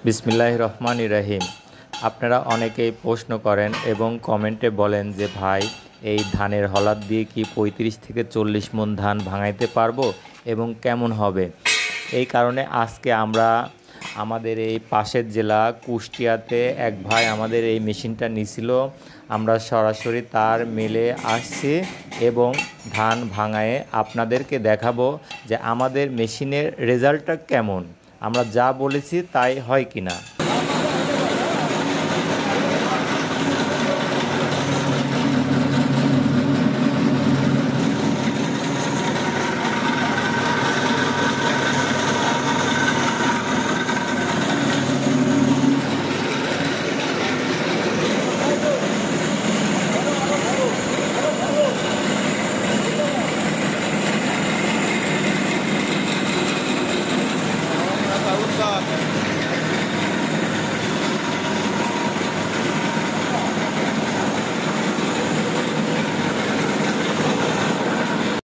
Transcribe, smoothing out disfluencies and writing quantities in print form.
বিসমিল্লাহির রহমানির রহিম। আপনারা অনেকেই প্রশ্ন করেন এবং কমেন্টে বলেন যে ভাই, এই ধানের হলাদ দিয়ে কি ৩৫ থেকে ৪০ মণ ধান ভাঙাইতে পারবো এবং কেমন হবে। এই কারণে আজকে আমরা আমাদের এই পাশের জেলা কুষ্টিয়াতে এক ভাই আমাদের এই মেশিনটা নিছিল, আমরা সরাসরি তার মিলে আসছি এবং ধান ভাঙায়ে আপনাদেরকে দেখাবো যে আমাদের মেশিনের রেজাল্টটা কেমন, আমরা যা বলেছি তাই হয় কিনা।